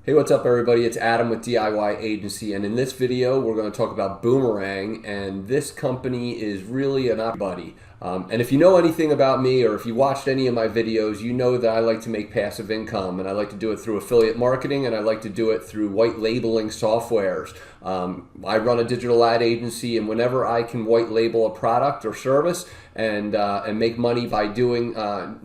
Hey, what's up everybody? It's Adam with DIY Agency, and in this video we're going to talk about Boomerang, and this company is really an buddy. And if you know anything about me, or if you watched any of my videos, you know that I like to make passive income, and I like to do it through affiliate marketing, and I like to do it through white labeling softwares. I run a digital ad agency, and whenever I can white label a product or service and make money by doing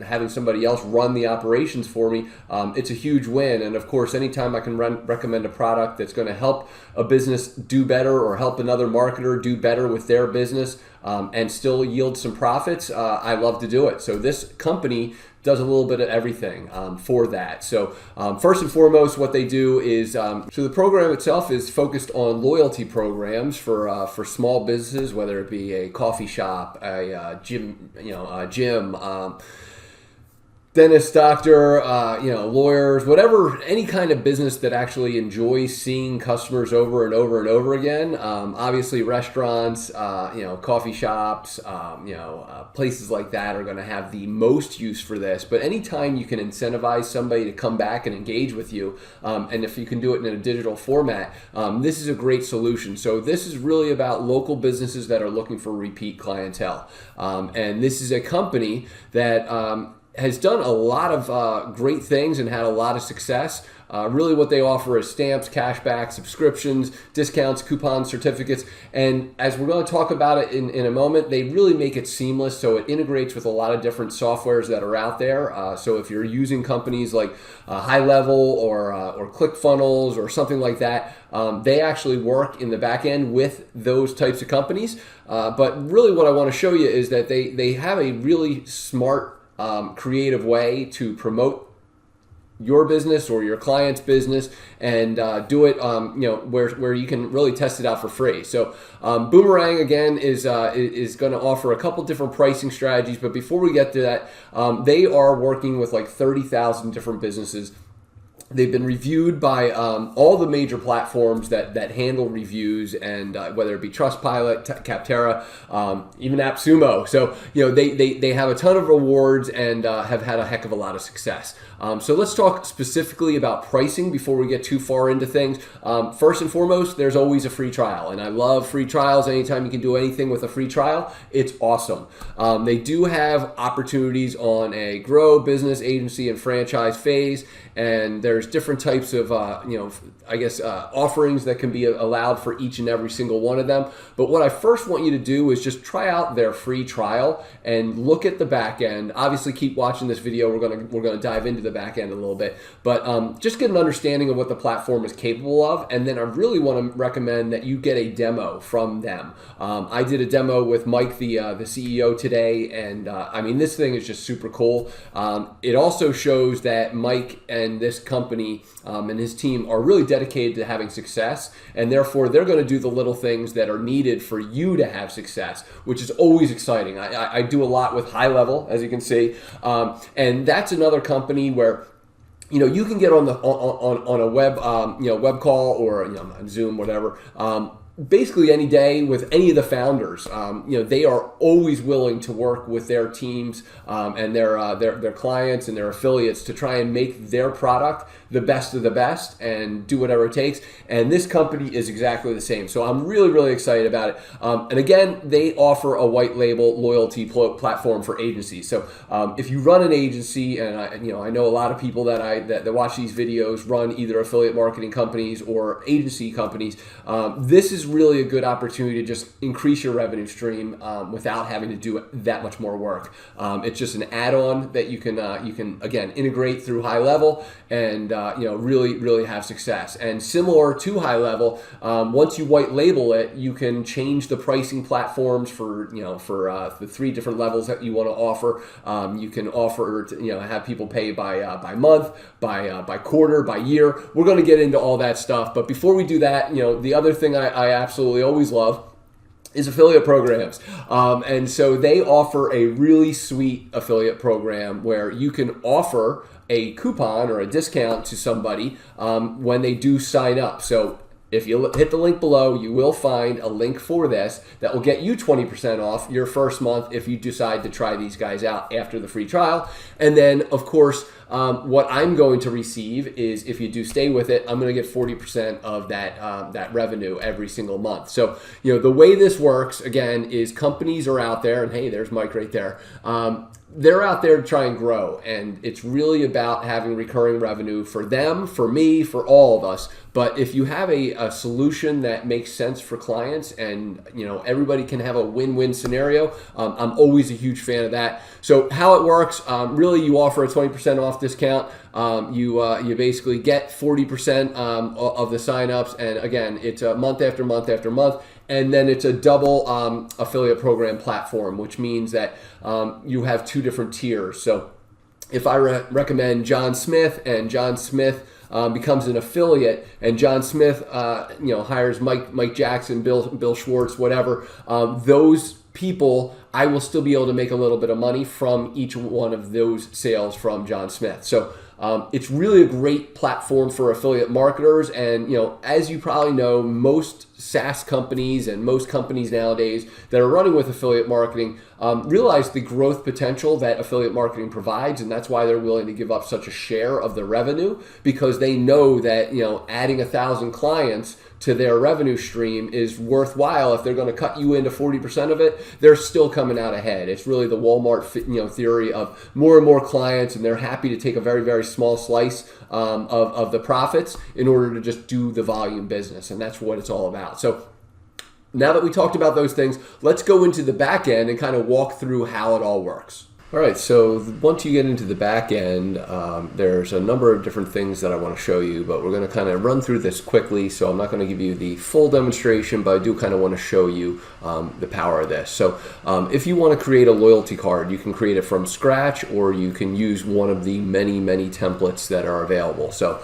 having somebody else run the operations for me, it's a huge win. And of course, anytime I can recommend a product that's going to help a business do better or help another marketer do better with their business and still yield some profits, I love to do it. So this company does a little bit of everything for that. So first and foremost, what they do is, so the program itself is focused on loyalty programs for small businesses, whether it be a coffee shop, a gym, dentist, doctor, lawyers, whatever, any kind of business that actually enjoys seeing customers over and over and over again. Obviously, restaurants, coffee shops, places like that are going to have the most use for this. But anytime you can incentivize somebody to come back and engage with you, and if you can do it in a digital format, this is a great solution. So this is really about local businesses that are looking for repeat clientele, and this is a company that has done a lot of great things and had a lot of success. Really what they offer is stamps, cashback, subscriptions, discounts, coupons, certificates. And as we're going to talk about it in a moment, they really make it seamless. So it integrates with a lot of different softwares that are out there. So if you're using companies like High Level or ClickFunnels or something like that, they actually work in the back end with those types of companies. But really what I want to show you is that they have a really smart creative way to promote your business or your client's business, and do it where you can really test it out for free. So Boomerang again is going to offer a couple different pricing strategies, but before we get to that, they are working with like 30,000 different businesses. They've been reviewed by all the major platforms that handle reviews, and whether it be Trustpilot, Capterra, even AppSumo. So they have a ton of awards and have had a heck of a lot of success. So let's talk specifically about pricing before we get too far into things. First and foremost, there's always a free trial, and I love free trials. Anytime you can do anything with a free trial, it's awesome. They do have opportunities on a grow, business, agency, and franchise phase, and there's different types of offerings that can be allowed for each and every single one of them. But what I first want you to do is just try out their free trial and look at the back end. Obviously, keep watching this video. We're gonna dive into the back end a little bit, but just get an understanding of what the platform is capable of, and then I really want to recommend that you get a demo from them. I did a demo with Mike, the CEO, today, and I mean, this thing is just super cool. It also shows that Mike and this company and his team are really dedicated to having success, and therefore they're going to do the little things that are needed for you to have success, which is always exciting. I do a lot with High Level, as you can see, and that's another company where you can get on a web web call or Zoom, whatever. Basically any day with any of the founders. They are always willing to work with their teams and their clients and their affiliates to try and make their product the best of the best and do whatever it takes. And this company is exactly the same. So I'm really, really excited about it. And again, they offer a white label loyalty platform for agencies. So if you run an agency, and I know a lot of people that watch these videos run either affiliate marketing companies or agency companies, this is really a good opportunity to just increase your revenue stream without having to do that much more work. It's just an add-on that you can again integrate through High Level and really have success. And similar to High Level, once you white label it, you can change the pricing platforms for the 3 different levels that you want to offer. You can offer have people pay by month, by quarter, by year. We're going to get into all that stuff, but before we do that, the other thing I absolutely always love is affiliate programs. And so they offer a really sweet affiliate program where you can offer a coupon or a discount to somebody when they do sign up. So if you hit the link below, you will find a link for this that will get you 20% off your first month if you decide to try these guys out after the free trial. And then, of course, what I'm going to receive is, if you do stay with it, I'm going to get 40% of that revenue every single month. So, the way this works, again, is companies are out there, and hey, there's Mike right there. They're out there to try and grow, and it's really about having recurring revenue for them, for me, for all of us. But if you have a solution that makes sense for clients, and everybody can have a win-win scenario, I'm always a huge fan of that. So how it works, really, you offer a 20% off discount. You basically get 40% of the signups, and again, it's a month after month after month. And then it's a double affiliate program platform, which means that you have two different tiers. So if I recommend John Smith, and John Smith becomes an affiliate, and John Smith hires Mike Jackson, Bill Schwartz, whatever, those people, I will still be able to make a little bit of money from each one of those sales from John Smith. So it's really a great platform for affiliate marketers. And as you probably know, most SaaS companies and most companies nowadays that are running with affiliate marketing realize the growth potential that affiliate marketing provides, and that's why they're willing to give up such a share of the revenue, because they know that adding 1,000 clients to their revenue stream is worthwhile. If they're going to cut you into 40% of it, they're still coming out ahead. It's really the Walmart theory of more and more clients, and they're happy to take a very, very small slice of the profits in order to just do the volume business, and that's what it's all about. So now that we talked about those things, let's go into the back end and kind of walk through how it all works. All right, so once you get into the back end, there's a number of different things that I want to show you, but we're going to kind of run through this quickly, so I'm not going to give you the full demonstration, but I do kind of want to show you the power of this. So if you want to create a loyalty card, you can create it from scratch, or you can use one of the many, many templates that are available. So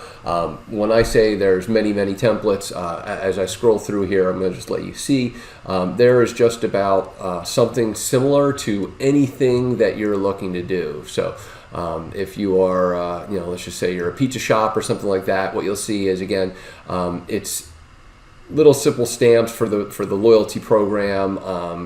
when I say there's many, many templates, as I scroll through here, I'm going to just let you see, there is just about something similar to anything that you're looking to do. So if you are, let's just say you're a pizza shop or something like that, what you'll see is, again, it's little simple stamps for the loyalty program,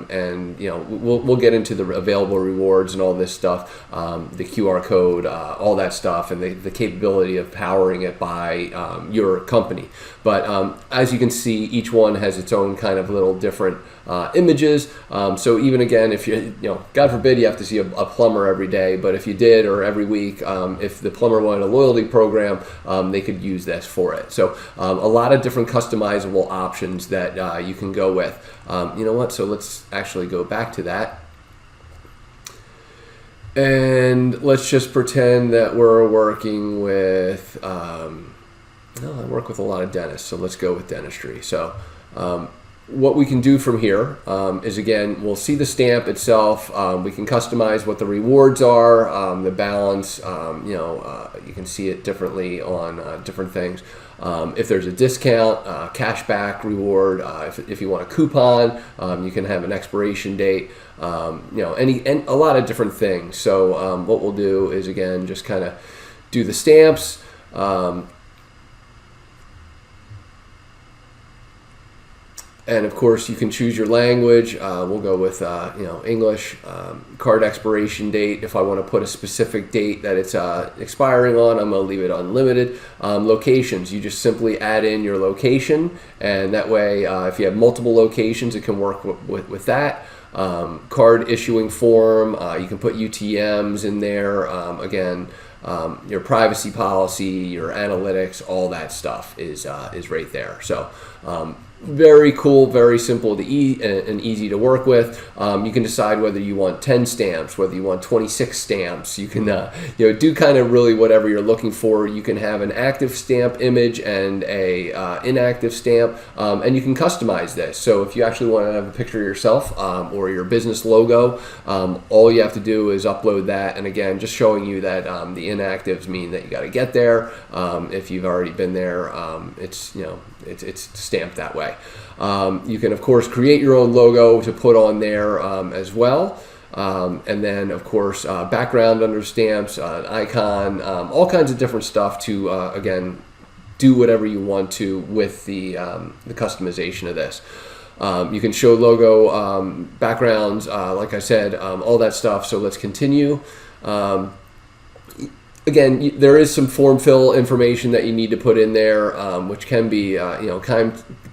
and we'll get into the available rewards and all this stuff, the QR code, all that stuff, and the capability of powering it by your company. But as you can see, each one has its own kind of little different images. So even again, if God forbid you have to see a plumber every day, but if you did, or every week, if the plumber wanted a loyalty program, they could use this for it. So a lot of different customizable options that you can go with. You know what? So let's actually go back to that. And let's just pretend that we're working with, I work with a lot of dentists, so let's go with dentistry. So what we can do from here is, again, we'll see the stamp itself. We can customize what the rewards are, the balance. You can see it differently on different things. If there's a discount, cashback reward, if you want a coupon, you can have an expiration date. And a lot of different things. So what we'll do is, again, just kind of do the stamps. And of course, you can choose your language. We'll go with English. Card expiration date. If I want to put a specific date that it's expiring on, I'm going to leave it unlimited. Locations. You just simply add in your location, and that way, if you have multiple locations, it can work with that. Card issuing form. You can put UTMs in there. Again, your privacy policy, your analytics, all that stuff is right there. So. Very cool, very simple and easy to work with. You can decide whether you want 10 stamps, whether you want 26 stamps. You can do kind of really whatever you're looking for. You can have an active stamp image and a inactive stamp, and you can customize this. So if you actually want to have a picture of yourself or your business logo, all you have to do is upload that. And again, just showing you that the inactives mean that you got to get there. If you've already been there, it's stamped that way. You can, of course, create your own logo to put on there as well. And then, of course, background under stamps, an icon, all kinds of different stuff to, again, do whatever you want to with the customization of this. You can show logo backgrounds, like I said, all that stuff. So let's continue. Again, there is some form fill information that you need to put in there, which can be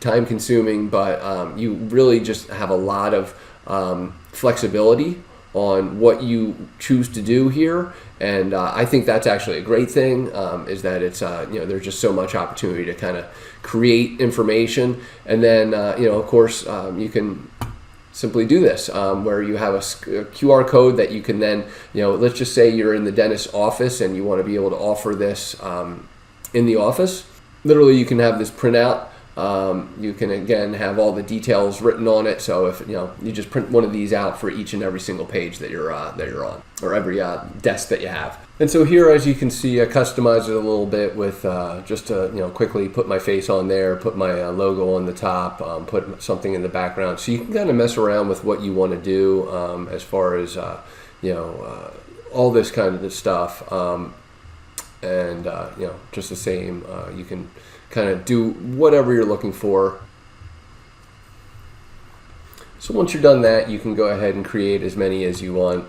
time consuming, but you really just have a lot of flexibility on what you choose to do here, and I think that's actually a great thing. Is that it's there's just so much opportunity to kind of create information, and then of course you can simply do this where you have a QR code that you can then, let's just say you're in the dentist's office and you want to be able to offer this in the office. Literally, you can have this printout. You can again have all the details written on it. So if you just print one of these out for each and every single page that you're on, or every desk that you have. And so here, as you can see, I customized it a little bit with just to quickly put my face on there, put my logo on the top, put something in the background. So you can kind of mess around with what you want to do as far as all this kind of stuff. And just the same, you can kind of do whatever you're looking for. So once you're done that, you can go ahead and create as many as you want.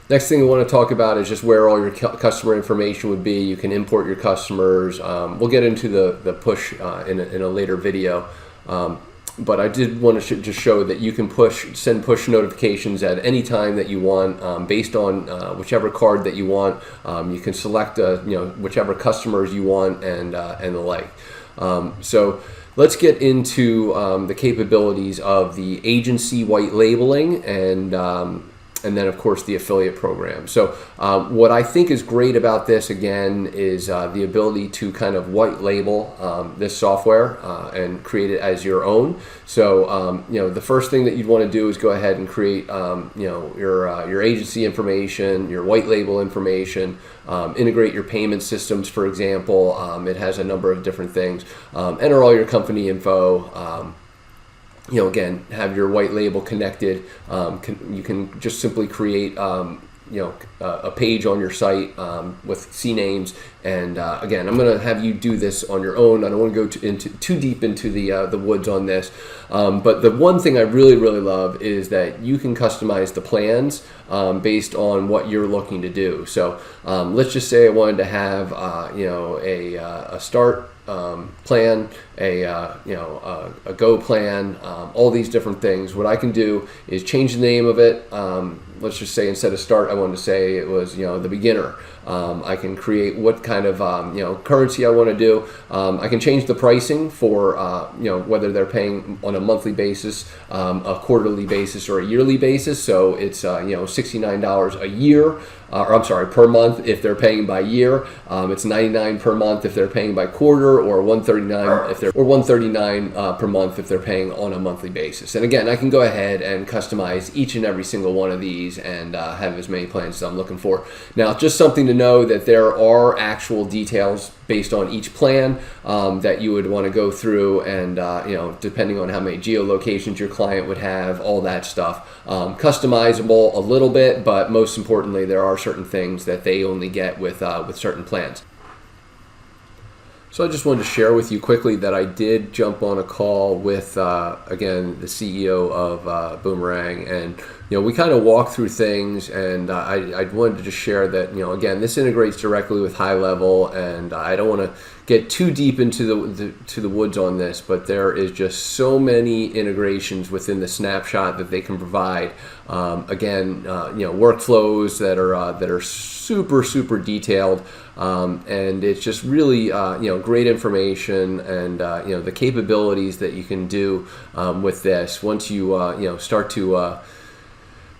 Next thing I want to talk about is just where all your customer information would be. You can import your customers. We'll get into the push in a later video. But I did want to just show that you can send push notifications at any time that you want, based on whichever card that you want. You can select whichever customers you want and the like. So let's get into the capabilities of the agency white labeling and then of course the affiliate program. So what I think is great about this again is the ability to kind of white label this software and create it as your own. So the first thing that you'd want to do is go ahead and create your agency information, your white label information, integrate your payment systems, for example. It has a number of different things. Enter all your company info. Again, have your white label connected. You can just simply create, a page on your site with CNAMEs. And again, I'm going to have you do this on your own. I don't want to go too deep into the woods on this. But the one thing I really, really love is that you can customize the plans based on what you're looking to do. So let's just say I wanted to have, a start plan, a go plan, all these different things. What I can do is change the name of it. Let's just say instead of start, I wanted to say it was, the beginner. I can create what kind of, currency I want to do. I can change the pricing for, whether they're paying on a monthly basis, a quarterly basis, or a yearly basis. So it's, $69 a year. Per month if they're paying by year. It's $99 per month if they're paying by quarter, or $139 per month if they're paying on a monthly basis. And again, I can go ahead and customize each and every single one of these and have as many plans as I'm looking for. Now, just something to know that there are actual details based on each plan that you would want to go through, and depending on how many geolocations your client would have, all that stuff. Customizable a little bit, but most importantly, there are certain things that they only get with certain plans. So I just wanted to share with you quickly that I did jump on a call with, again, the CEO of Boomerang, and we kind of walked through things, and I wanted to just share that, again, this integrates directly with High Level, and I don't want to get too deep into the woods on this, but there is just so many integrations within the snapshot that they can provide. Again, workflows that are super, super detailed, and it's just really great information, and the capabilities that you can do with this once you start to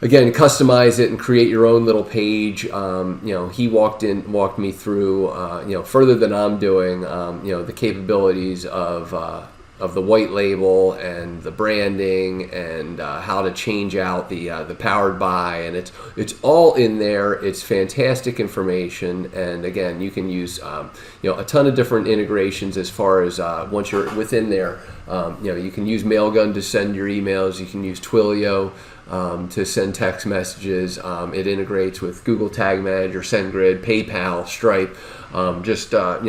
again, customize it and create your own little page. He walked me through, further than I'm doing, the capabilities of the white label and the branding, and how to change out the powered by, and it's all in there. It's fantastic information, and again, you can use a ton of different integrations as far as once you're within there. You can use Mailgun to send your emails. You can use Twilio. to send text messages. It integrates with Google Tag Manager, SendGrid, PayPal, Stripe.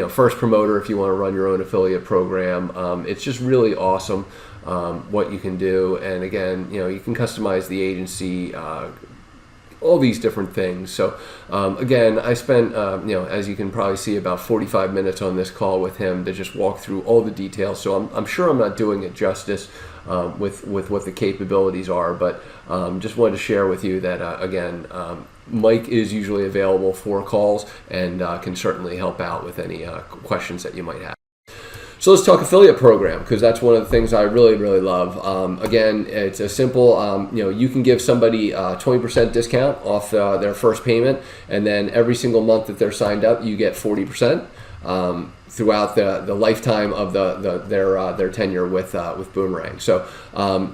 First promoter if you want to run your own affiliate program. It's just really awesome what you can do. And again, you can customize the agency, all these different things. So again, I spent, as you can probably see, about 45 minutes on this call with him to just walk through all the details. So I'm sure I'm not doing it justice with what the capabilities are, but just wanted to share with you that, again, Mike is usually available for calls and can certainly help out with any questions that you might have. So let's talk affiliate program, because that's one of the things I really, really love. Again, it's a simple, you can give somebody a 20% discount off their first payment, and then every single month that they're signed up, you get 40% throughout the lifetime of their tenure with Boomerang. So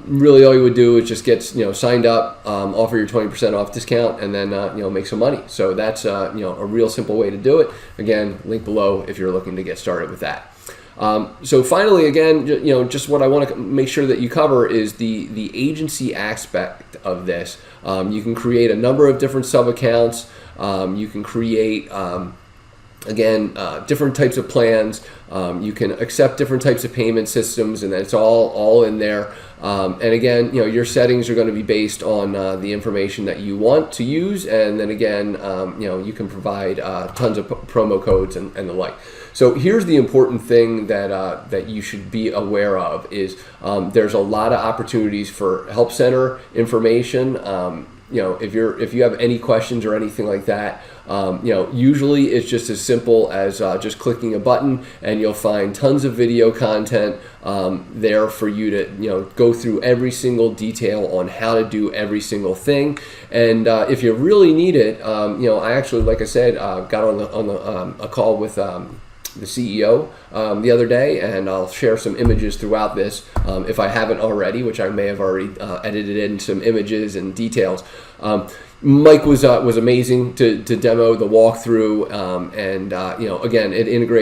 really all you would do is just get signed up, offer your 20% off discount, and then make some money. So that's a real simple way to do it. Again, link below if you're looking to get started with that. So finally, again, just what I want to make sure that you cover is the agency aspect of this. You can create a number of different sub accounts. You can create different types of plans. You can accept different types of payment systems, and it's all in there. And again, your settings are going to be based on the information that you want to use, and then again, you can provide tons of promo codes and the like. So here's the important thing that you should be aware of is there's a lot of opportunities for help center information. If you have any questions or anything like that, usually it's just as simple as just clicking a button, and you'll find tons of video content there for you to go through every single detail on how to do every single thing. And if you really need it, I actually, like I said, got on a call with the CEO the other day, and I'll share some images throughout this if I haven't already, which I may have already edited in some images and details. Mike was amazing to demo the walkthrough, and again, it integrates